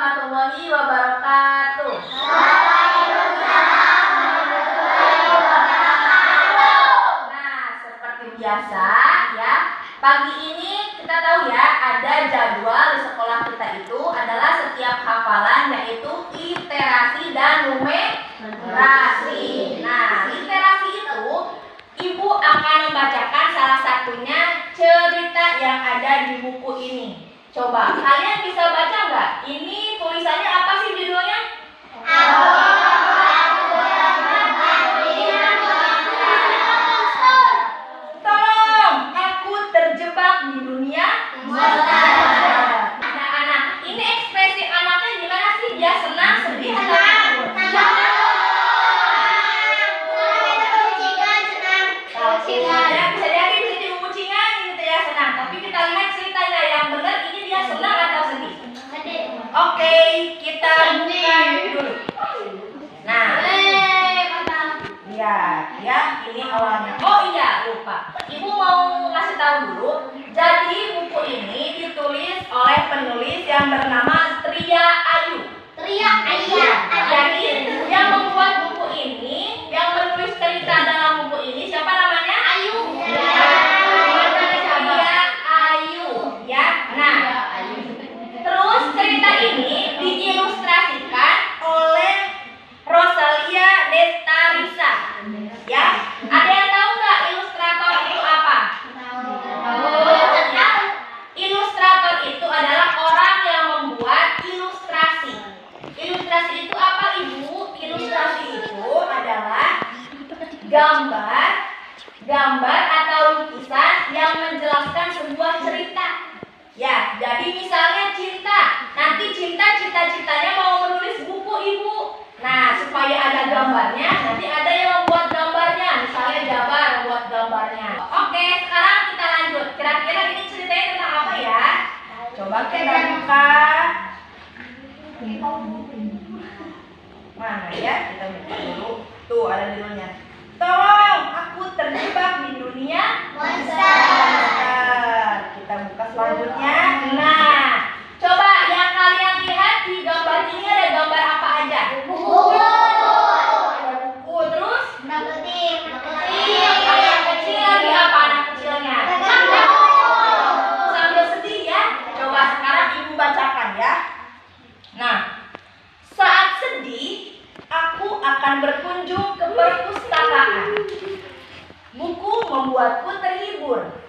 warahmatullahi wabarakatuh. Nah, seperti biasa ya, pagi ini kita tahu ya, ada jadwal di sekolah kita itu adalah setiap hafalan yaitu literasi dan numerasi. Nah, literasi itu Ibu akan membacakan salah satunya cerita yang ada di buku ini. Coba, kalian bisa baca nggak? Ini tulisannya apa sih judulnya? Tolong, aku terjebak di dunia monster. Anak-anak, ini ekspresi anaknya gimana sih? Dia senang, sedih, atau takut? Ya, bisa jadi diucingan gitu ya, senang. Tapi kita lihat ceritanya yang benar, ini dia senang atau sedih? Oke, kita buka dulu. Nah, ya, ini awalnya. Oh iya, lupa. Ibu mau ngasih tahu dulu. Jadi buku ini ditulis oleh penulis yang bernama Tria Ayu. Jadi yang membuat buku ini, yang menulis cerita dalam buku ini, siapa namanya? Tria Ayu. Ya, nah. Terus cerita ini diilustrasikan oleh Rosalia Destarisa. Ya, ada yang tahu nggak ilustrator itu apa? Ilustrator itu adalah orang yang membuat ilustrasi. Ilustrasi itu apa, Ibu? Ilustrasi itu adalah gambar atau lukisan yang menjelaskan sebuah cerita. Ya, jadi misalnya cinta. Nanti cita-citanya mau menulis buku Ibu. Nah, supaya ada gambarnya, nanti ada yang membuat gambarnya. Misalnya Jabar membuat gambarnya. Oke, sekarang kita lanjut. Kira-kira ini ceritanya tentang apa ya? Coba kita buka. Mana ya? Kita buka dulu. Tuh, ada judulnya. Tolong, aku terjebak di dunia monster. Kita buka selanjutnya. Nah, coba yang kalian lihat di gambar ini ada gambar apa aja? Buku. Ada buku, terus? Anak kecil lagi apa anak kecilnya? Sambil sedih ya. Coba sekarang Ibu bacakan ya. Nah, saat sedih, aku akan berkunjung ke perpustakaan. Buku membuatku terhibur.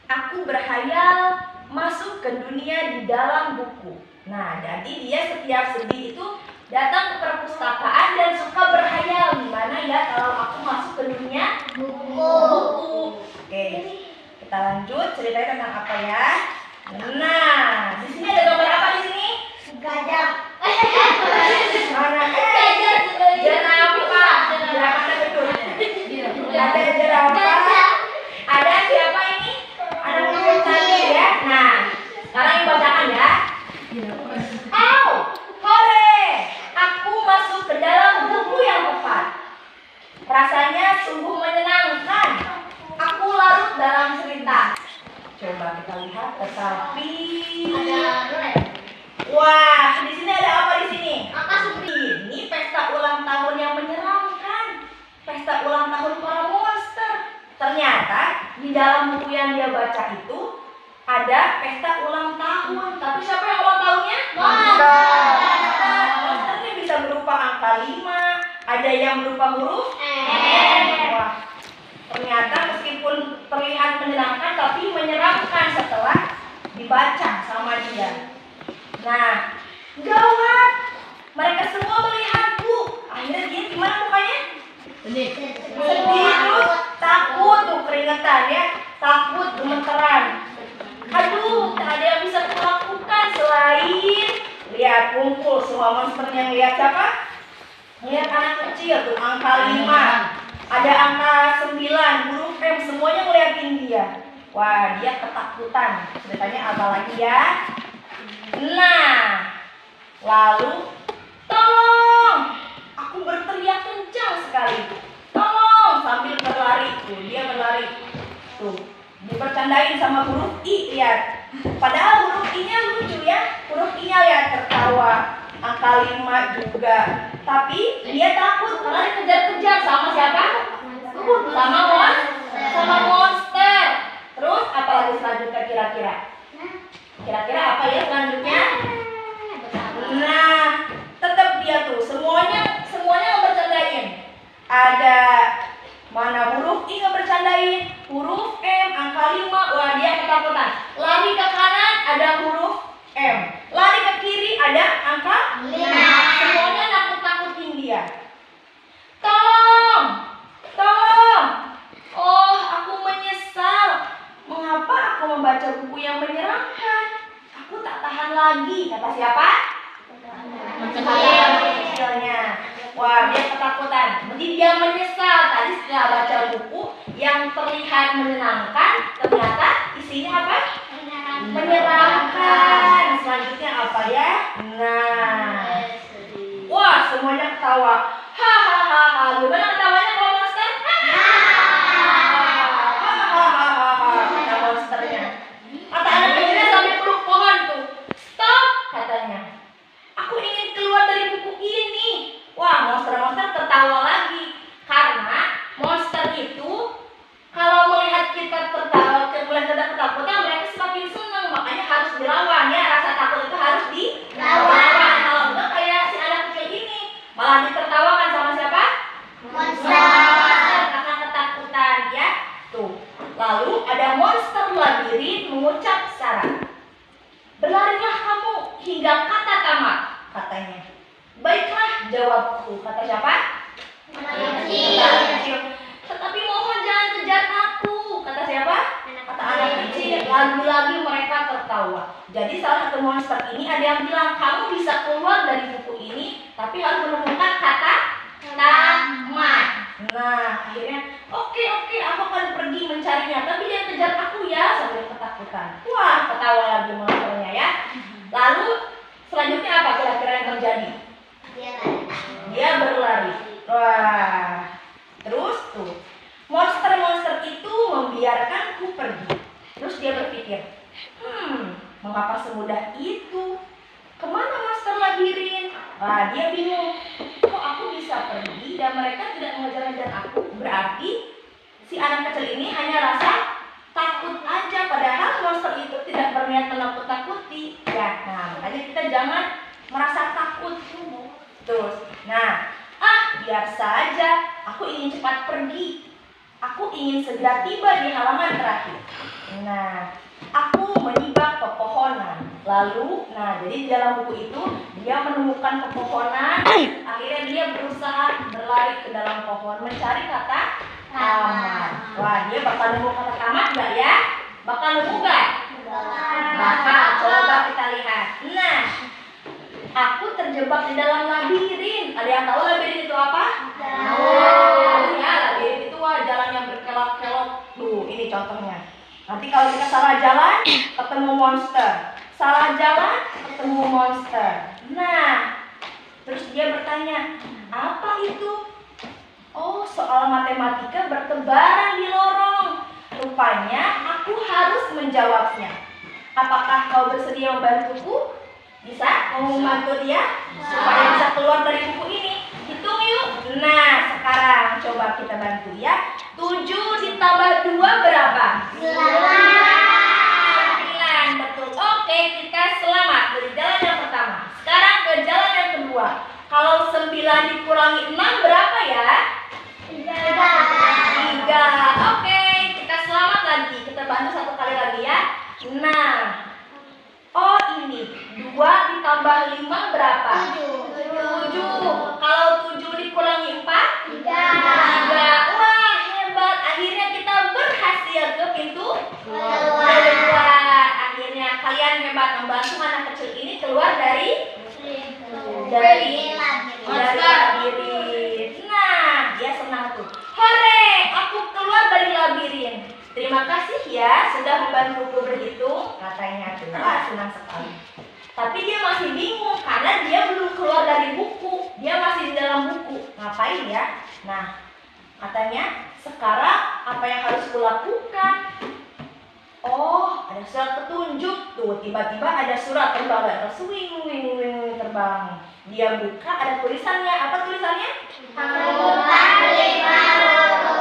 Aku berhayal masuk ke dunia di dalam buku. Nah, jadi dia setiap sedih itu datang ke perpustakaan dan suka berhayal gimana ya kalau aku masuk ke dunia buku. Oke, kita lanjut ceritanya tentang apa ya? Nah, di sini ada gambar apa di sini? Gajah. Mana? Jerapah. Jerapah betul. Ada jerapah. Ada siapa ini? Anak kecil tadi ya. Nah, sekarang Ibu bacakan ya. Hore! Aku masuk ke dalam buku yang tepat. Rasanya sungguh menyenangkan. Aku larut dalam cerita. Coba kita lihat, tetapi wah, di sini ada apa di sini? Ini pesta ulang tahun yang menyeramkan. Pesta ulang tahun para monster. Ternyata di dalam buku yang dia baca itu ada pesta ulang tahun. Tapi siapa yang ulang tahunnya? Monster. Monsternya bisa berupa angka 5, ada yang berupa huruf N. Wah, ternyata meskipun terlihat menyenangkan tapi menyeramkan setelah dibaca sama dia. Nah, gawat. Mereka semua melihatku. Akhirnya dia gimana mukanya? Sedih, terus takut tuh, keringetan ya. Takut, gemeteran. Aduh, tak ada yang bisa kulakukan selain lihat kumpul semua monsternya. Lihat siapa? Lihat anak kecil tuh, angka 5. Ada angka 9, huruf M, semuanya ngeliatin dia. Wah, dia ketakutan. Ceritanya apa lagi ya? Nah, lalu tolong, aku berteriak kencang sekali. Tolong, sambil berlari. Tuh, dia berlari. Tuh, dipercandain sama huruf I, lihat. Padahal huruf I-nya lucu ya. Huruf I-nya lihat tertawa. angka 5 juga. Tapi dia takut karena dikejar-kejar sama siapa? Sama monster. Terus apa lagi selanjutnya kira-kira? Kira-kira apa ya selanjutnya? Nah, tetap dia tuh semuanya ngebercandain. Ada mana huruf I ngebercandain, huruf M, angka 5, wah dia ketakutan. Lari ke kanan ada huruf M, lari ke kiri ada angka 5. Semuanya nakut-nakutin dia. Tolong. Oh, aku menyesal. Mengapa aku membaca buku yang menyeramkan? Aku tak tahan lagi. Kata siapa? Kecilnya. Wah, dia ketakutan. Jadi dia menyesal. Tadi setelah baca buku yang terlihat menyenangkan, ternyata isinya apa? Menyeramkan. Selanjutnya apa ya? Nah, wah, semuanya ketawa. Hahaha. Gimana ketawanya kalau monster? Kata monsternya. Kata anak kecilnya sambil peluk pohon tuh. Stop, katanya. Aku ingin keluar dari buku ini. Wah, monster-monster tertawa lagi. Karena monster itu kalau melihat kita tertawa, melihat kita ketakutan, mereka semakin senang. Makanya harus dilawan ya. Rasa takut itu harus dilawan. Kalau enggak kayak si anak kecil ini, malah ditertawakan sama siapa? Monster. Karena ketakutan ya. Tuh. Lalu ada monster labirin mengucap syarat. Berlarilah kamu hingga kata tamat, katanya. Baiklah, jawabku. Kata siapa? Anak kecil. Tetapi mohon jangan kejar aku. Kata siapa? Kata anak kecil. Lagi-lagi mereka tertawa. Jadi salah satu monster ini ada yang bilang, kamu bisa keluar dari buku ini, tapi harus menemukan kata tamat. Nah, akhirnya oke, aku akan pergi mencarinya, tapi jangan kejar aku ya, sambil ketakutan. Wah, ketawa lagi monsternya ya. Lalu selanjutnya apa kira-kira yang terjadi? Dia berlari. Wah. Terus tuh, monster-monster itu membiarkanku pergi. Terus dia berpikir, mengapa semudah itu? Kemana monster labirin? Wah, dia bingung. Kok aku bisa pergi dan mereka tidak mengejar-ngejar aku? Berarti si anak kecil ini hanya rasa takut aja, padahal monster itu tidak berniat menakut-takuti. Ya, nah makanya kita jangan merasa takut. Terus, nah, biar saja, aku ingin cepat pergi. Aku ingin segera tiba di halaman terakhir. Nah, aku menibak pepohonan. Lalu, nah jadi di dalam buku itu dia menemukan pepohonan. Akhirnya dia berusaha berlari ke dalam pohon mencari kata tamat. Wah, dia bakal nemu kata tamat nggak ya? Bakal nemu nggak? Bakal. Coba kita lihat. Nah, aku terjebak di dalam labirin. Ada yang tahu labirin itu apa? Tahu. Ya, labirin itu jalan yang berkelok-kelok. Tuh, ini contohnya. Nanti kalau kita salah jalan, ketemu monster. Salah jalan, ketemu monster. Nah, terus dia bertanya, apa itu? Oh, soal matematika bertebaran di lorong. Rupanya aku harus menjawabnya. Apakah kau bersedia membantuku? Bisa? Mau membantu dia? Supaya bisa keluar dari buku ini. Hitung yuk. Nah, sekarang coba kita bantu ya. 7 ditambah 2 berapa? 9. Betul. Oke, kita selamat dari jalan yang pertama. Sekarang ke jalan yang kedua. Kalau 9 dikurangi 6 berapa ya? 3. Oke, kita selamat lagi. Kita bantu satu kali lagi ya. Nah, oh ini 2 ditambah 5 berapa? 7. Kalau 7 dikurangi 4? 3. Wah, hebat. Akhirnya kita berhasil ke pintu keluar. Akhirnya kalian hebat membantu anak kecil ini keluar dari labirin. Nah, dia senang tuh. Hore, aku keluar dari labirin. Terima kasih ya sudah membantuku berhitung, katanya tuh. Wah, senang sekali. Tapi dia masih bingung karena dia belum keluar dari buku. Dia masih di dalam buku. Ngapain ya? Nah, katanya sekarang apa yang harus kulakukan? Oh, ada surat petunjuk tuh. Tiba-tiba ada surat terbang, swing terbang. Dia buka, ada tulisannya. Apa tulisannya? Temukan 5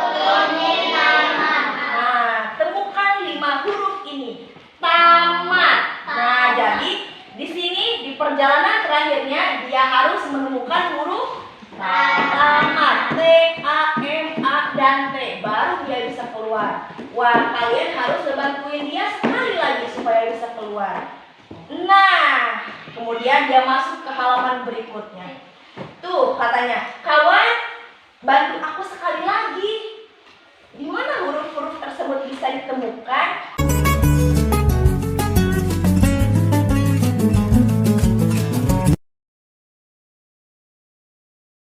huruf ini tamat. Nah, temukan 5 huruf ini. Tamat. Nah, jadi di sini di perjalanan terakhirnya dia harus menemukan huruf tamat. T, A, M, A, dan T. Baru dia bisa keluar. Wah, kalian harus bantuin dia sekali lagi supaya bisa keluar. Nah, kemudian dia masuk ke halaman berikutnya. Tuh katanya, kawan, bantu aku sekali lagi. Di mana huruf-huruf tersebut bisa ditemukan?